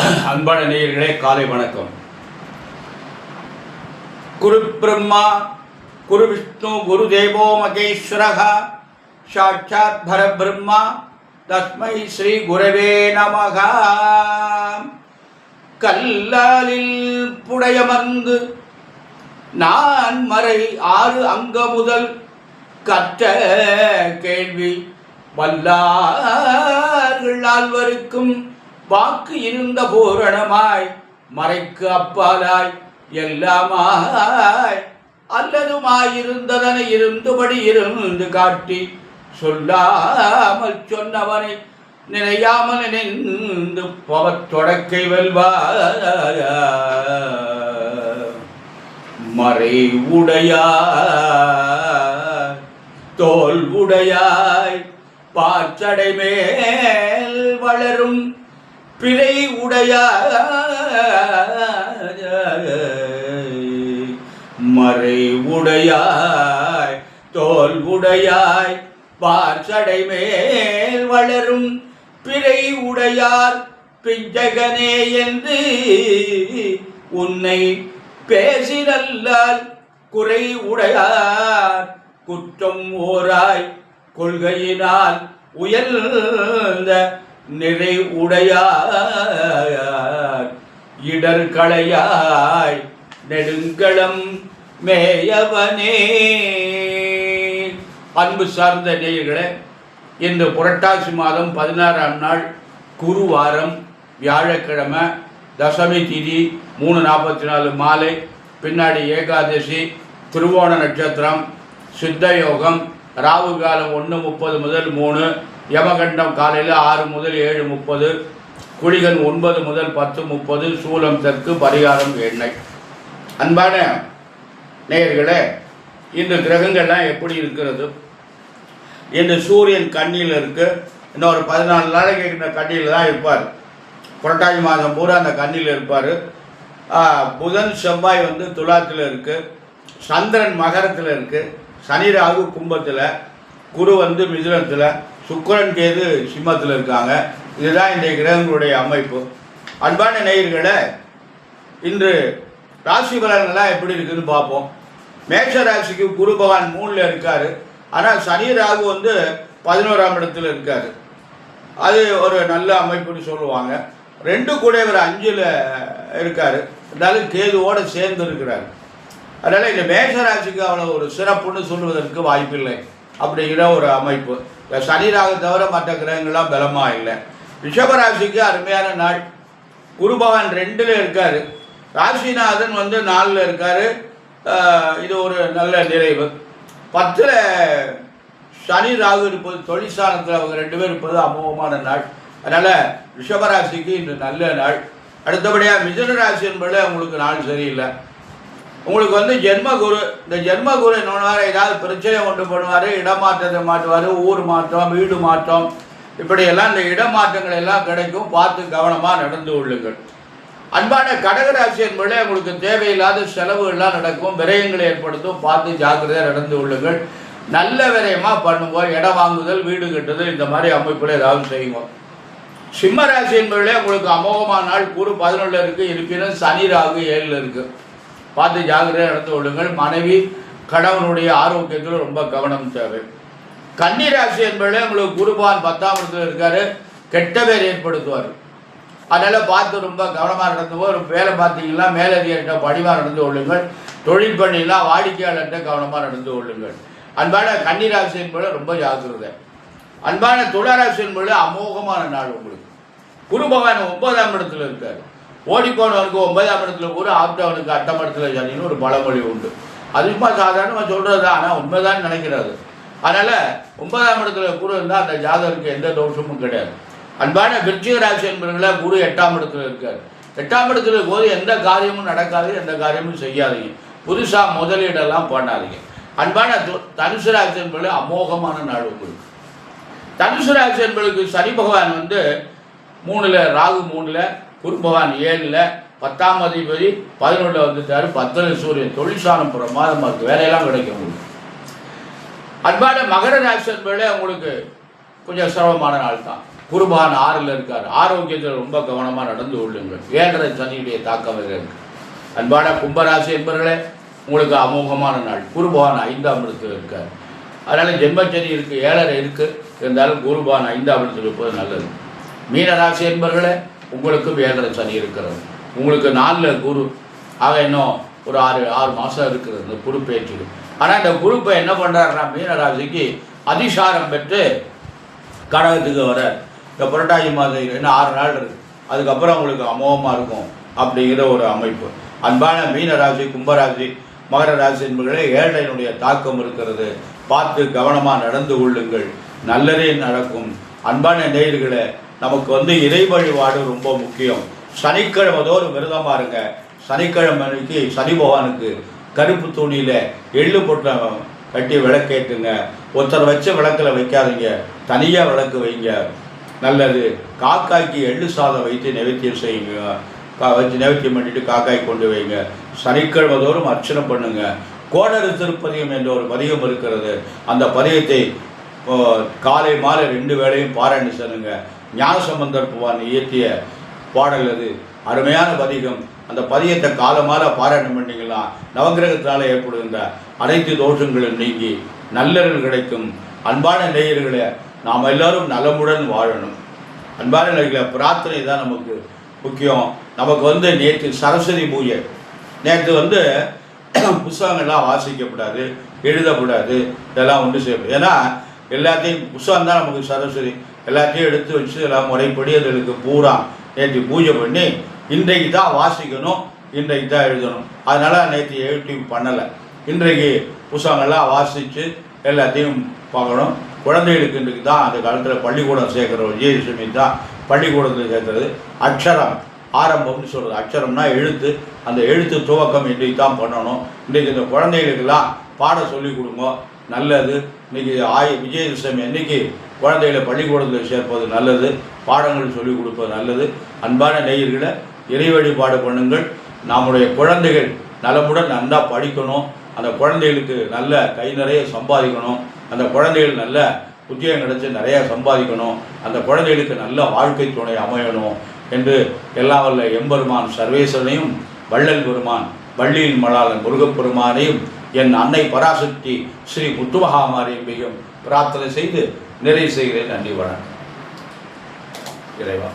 அன்பான நேயர்களே, காலை வணக்கம். குரு பிரம்மா குரு விஷ்ணு குரு தேவோ மகேஸ்வரः சாட்சாத் பரபிரம்மா தஸ்மை ஸ்ரீ குரவே நமः. கல்லாலில் புடையமர்ந்து நான் மறை 6 அங்க முதல் கற்ற கேள்வி வல்லார்கள் ஆழ்வருக்கும் வாக்கு இருந்த பூரணமாய் மறைக்கு அப்பாலாய் எல்லாமாய் அல்லதுமாயிருந்ததனை இருந்தபடி இருந்து காட்டி சொல்லாமல் சொன்னவனை நினையாமல் நினைந்து பவத்தொடக்கை வெல்வார். மறை உடையாய் தோல் உடையாய் பாச்சடை மேல் வளரும் பிறை உடையாய் மறை உடையாய் தோல் உடையாய் பாச்சடை மேல் வளரும் பிறை உடையார் பிஞ்சகனே என்று உன்னை பேசினல்லால் குறை உடையார் குற்றம் ஓராய் கொள்கையினால் உயர்ந்த நிறை உடையார் இடர்களையாய் நெடுங்களம் மேயவனே. அன்பு சார்ந்த நேயர்களே, இன்று புரட்டாசி மாதம் 16ஆம் நாள் குருவாரம், வியாழக்கிழமை, தசமி திதி 3:44 மாலை, பின்னாடி ஏகாதசி, திருவோண நட்சத்திரம், சித்த யோகம், ராவு காலம் 1:30 முதல் 3, யமகண்டம் காலையில் 6 முதல் 7:30, குளிகன் 9 முதல் 10:30, சூலம் தெற்கு, பரிகாரம் எண்ணெய். அன்பான நேயர்களே, இந்த கிரகங்கள்லாம் எப்படி இருக்கிறது? இந்த சூரியன் கண்ணியில் இருக்கு. இன்னொரு 14 நாளைக்கு இந்த கண்ணியில் தான் இருப்பார். புரட்டாசி மாதம் பூரா அந்த கண்ணியில் இருப்பார். புதன் செவ்வாய் துலாத்தில் இருக்குது, சந்திரன் மகரத்தில் இருக்குது, சனி ராகு கும்பத்தில், குரு மிதுனத்தில், சுக்கிரன் கேது சிம்மத்தில் இருக்காங்க. இதுதான் இந்த கிரகங்களுடைய அமைப்பு. அன்பான நேயர்களே, இன்று ராசி பலன்கள்லாம் எப்படி இருக்குதுன்னு பார்ப்போம். மேஷ ராசிக்கு குரு பகவான் 3ல் இருக்கார். ஆனால் சனி ராகு 11ஆம் இடத்துல இருக்கார். அது ஒரு நல்ல அமைப்புன்னு சொல்லுவாங்க. 2 கூடையவர் 5ல் இருக்கார். இருந்தாலும் கேதுவோடு சேர்ந்து இருக்கிறார். அதனால் இந்த மேஷ ராசிக்கு அவ்வளோ ஒரு சிறப்புன்னு சொல்வதற்கு வாய்ப்பில்லை அப்படிங்கிற ஒரு அமைப்பு. சனி ராகு தவிர மற்ற கிரகங்கள்லாம் பலமாக இல்லை. ரிஷபராசிக்கு அருமையான நாள். குரு பகவான் 2ல் இருக்கார். ராசிநாதன் 4ல் இருக்கார். இது ஒரு நல்ல நிறைவு. 10ல் சனி ராகு இருப்பது, தொழிற்சாலத்தில் அவங்க 2 பேர் இருப்பது அமோகமான நாள். அதனால் ரிஷபராசிக்கு இன்று நல்ல நாள். அடுத்தபடியாக மிதுன ராசி என்பது உங்களுக்கு நாள் சரியில்லை. உங்களுக்கு ஜென்மகுரு. இந்த ஜென்மகுரு என்ன பண்ணுவார்? ஏதாவது பிரச்சனை கொண்டு பண்ணுவார், இடமாற்றத்தை மாற்றுவார், ஊர் மாற்றம், வீடு மாற்றம், இப்படியெல்லாம் இந்த இடமாற்றங்கள் எல்லாம் கிடைக்கும். பார்த்து கவனமாக நடந்து கொள்ளுங்கள். அன்பான கடகராசி என்பது உங்களுக்கு தேவையில்லாத செலவுகள்லாம் நடக்கும், விரயங்களை ஏற்படுத்தும். பார்த்து ஜாக்கிரதையாக நடந்து கொள்ளுங்கள். நல்ல விரயமாக பண்ணுவோம். இடம் வாங்குதல், வீடு கட்டுதல், இந்த மாதிரி அமைப்பில் ஏதாவது செய்வோம். சிம்ம ராசி என்பதிலே உங்களுக்கு அமோகமான நாள். குரு 11ல் இருக்குது. இருப்பினும் சனி ராகு 7ல் இருக்குது. பார்த்து ஜாக்கிரதையாக நடந்து கொள்ளுங்கள். மனைவி கணவனுடைய ஆரோக்கியத்தில் ரொம்ப கவனம் தேவை. கன்னி ராசி என்பதிலே உங்களுக்கு குரு பகவான் 10ஆம் இடத்துல இருக்கார். கெட்ட பேர் ஏற்படுத்துவார். அதனால் பார்த்து ரொம்ப கவனமாக நடந்துவோம். ஒரு வேலை பார்த்தீங்கன்னா மேலதிகாரிகிட்ட பணிவாக நடந்து கொள்ளுங்கள். தொழில் பண்ணிலாம் வாடிக்கையாளர்கிட்ட கவனமாக நடந்து கொள்ளுங்கள். அன்பான கன்னிராசி என்பது ரொம்ப ஜாக்கிரதை. அன்பான துளாராசி என்பது அமோகமான நாள். உங்களுக்கு குரு பகவான் 9ஆம் இடத்துல இருக்கார். ஓடிப்போனவனுக்கு 9ஆம் இடத்துல குரு, ஆப்டவனுக்கு 8ஆம் இடத்துல சனின்னு ஒரு பழமொழி உண்டு. அது சும்மா சாதாரணமாக சொல்கிறது தான், ஆனால் உண்மைதான் நினைக்கிறது. அதனால் 9ஆம் இடத்துல குரு இருந்தால் அந்த ஜாதகருக்கு எந்த தோஷமும் கிடையாது. அன்பான விருச்சிக ராசி என்பவர்கள குரு 8ஆம் இடத்துல இருக்கார். 8ஆம் இடத்துல போது எந்த காரியமும் நடக்காது, எந்த காரியமும் செய்யாதீங்க. புதுசாக முதலீடெல்லாம் பண்ணாதீங்க. அன்பான தனுசு ராசி என்பது அமோகமான நாள். உங்களுக்கு தனுசு ராசி என்பதுக்கு சனி பகவான் 3ல், ராகு 3ல், குரு பகவான் 7ல், 10ஆம் அதிபதி 11ல் வந்துட்டார். 10ல் சூரியன். தொழிற்சாலம் பிரமாதமாக இருக்குது, வேலையெல்லாம் கிடைக்கும் உங்களுக்கு. அன்பான மகர ராசி என்பது உங்களுக்கு கொஞ்சம் சிரமமான நாள் தான். குருபான் 6ல் இருக்கார். ஆரோக்கியத்தில் ரொம்ப கவனமாக நடந்து கொள்ளுங்கள். 7.5 சனியுடைய தாக்கம் இருக்கு. அன்பான கும்பராசி என்பவர்களே, உங்களுக்கு அமோகமான நாள். குருபான் 5ஆம் இடத்தில் இருக்கார். அதனால் ஜென்மச்சனி இருக்குது, 7.5 இருக்குது. இருந்தாலும் குருபான் 5ஆம் இடத்தில் இருப்பது நல்லது. மீனராசி என்பவர்களே, உங்களுக்கும் 7.5 சனி இருக்கிறது. உங்களுக்கு 4ல் குரு. ஆக இன்னும் ஒரு 6 மாதம் இருக்கிறது இந்த குரு பேச்சுக்கு. ஆனால் இந்த குருப்பை என்ன பண்ணுறாருன்னா, மீனராசிக்கு அதிசாரம் பெற்று கடகத்துக்கு வர இந்த புரட்டாசி மாதம் இன்னும் 6 நாள் இருக்குது. அதுக்கப்புறம் உங்களுக்கு அமோகமாக இருக்கும் அப்படிங்கிற ஒரு அமைப்பு. அன்பான மீனராசி, கும்பராசி, மகர ராசி என்பவர்களே, 7.5 தாக்கம் இருக்கிறது. பார்த்து கவனமாக நடந்து கொள்ளுங்கள், நல்லதே நடக்கும். அன்பான நேயர்களே, நமக்கு இறை வழிபாடு ரொம்ப முக்கியம். சனிக்கிழமை தோறும் விரதமாக இருங்க. சனிக்கிழமை அன்னைக்கு சனி பகவானுக்கு கருப்பு துணியில் எள்ளு போட்ட கட்டி விளக்கேற்றுங்க. ஒருத்தர் வச்ச விளக்கில் வைக்காதீங்க, தனியாக விளக்கு வைங்க, நல்லது. காக்காய்க்கு எள்ளு சாதம் வைத்து நிவர்த்தியம் செய்யுங்க. வச்சு நிவர்த்தியம் பண்ணிட்டு காக்காய் கொண்டு வைங்க. சனிக்கிழமை தோறும் அர்ச்சனை பண்ணுங்க. கோடரு திருப்பதிகம் என்ற ஒரு பதிகம் இருக்கிறது. அந்த பதிகத்தை காலை மாலை 2 வேளையும் பாராயணம் செய்யுங்க. ஞானசம்பந்தர் புவான் இயற்றிய பாடல் அது. அருமையான பதிகம். அந்த பதியத்தை காலமால பாராயணம் பண்ணிங்கன்னா நவகிரகத்தால் ஏற்படுகின்ற அனைத்து தோஷங்களும் நீங்கி நல்லர்கள் கிடைக்கும். அன்பான நேயர்களே, நாம் எல்லாரும் நலமுடன் வாழணும். அன்பான நேயர்களே, பிரார்த்தனை தான் நமக்கு முக்கியம். நமக்கு நேற்று சரஸ்வதி பூஜை. நேற்று புஸ்தகங்கள்லாம் வாசிக்கப்படாது, எழுதக்கூடாது, இதெல்லாம் செய்யப்படும். ஏன்னா எல்லாத்தையும் புஸ்தகம் தான் நமக்கு சரஸ்வதி. எல்லாத்தையும் எடுத்து வச்சு எல்லாம் முறைப்படி அதுகளுக்கு பூரா நேற்று பூஜை பண்ணி இன்றைக்கு தான் வாசிக்கணும், இன்றைக்கு தான் எழுதணும். அதனால் நேற்று எடிட்டிங் பண்ணலை. இன்றைக்கு புஸ்தகங்கள்லாம் வாசித்து எல்லாத்தையும் பார்க்கணும். குழந்தைகளுக்கு இன்றைக்கு தான் அந்த காலத்தில் பள்ளிக்கூடம் சேர்க்குற விஜயதசமி தான் பள்ளிக்கூடத்தில் சேர்க்குறது. அக்ஷரம் ஆரம்பம்னு சொல்கிறது. அக்ஷரம்னா எழுத்து. அந்த எழுத்து துவக்கம் இன்றைக்கு தான் பண்ணணும். இன்றைக்கு இந்த குழந்தைகளுக்கெல்லாம் பாடம் சொல்லிக் கொடுங்க, நல்லது. இன்றைக்கி விஜயதசமி அன்றைக்கி குழந்தைகளை பள்ளிக்கூடத்தில் சேர்ப்பது நல்லது, பாடங்கள் சொல்லிக் கொடுப்பது நல்லது. அன்பான நேயர்களை, இறை வழிபாடு பண்ணுங்கள். நம்முடைய குழந்தைகள் நலமுடன் நல்லா படிக்கணும். அந்த குழந்தைகளுக்கு நல்ல கை நிறைய சம்பாதிக்கணும். அந்த குழந்தைகள் நல்ல உத்தியோகம் கிடைச்சி நிறையா சம்பாதிக்கணும். அந்த குழந்தைகளுக்கு நல்ல வாழ்க்கை துணை அமையணும் என்று எல்லாம் வல்ல எம்பெருமான் சர்வேஸ்வரனையும் வள்ளல் பெருமான் வள்ளியின் மலாளன் முருகப்பெருமானையும் என் அன்னை பராசக்தி ஸ்ரீ முத்துமகாமாரியையும் பிரார்த்தனை செய்து நிறைவு செய்கிறேன். நன்றி, வணக்கம். இறைவா.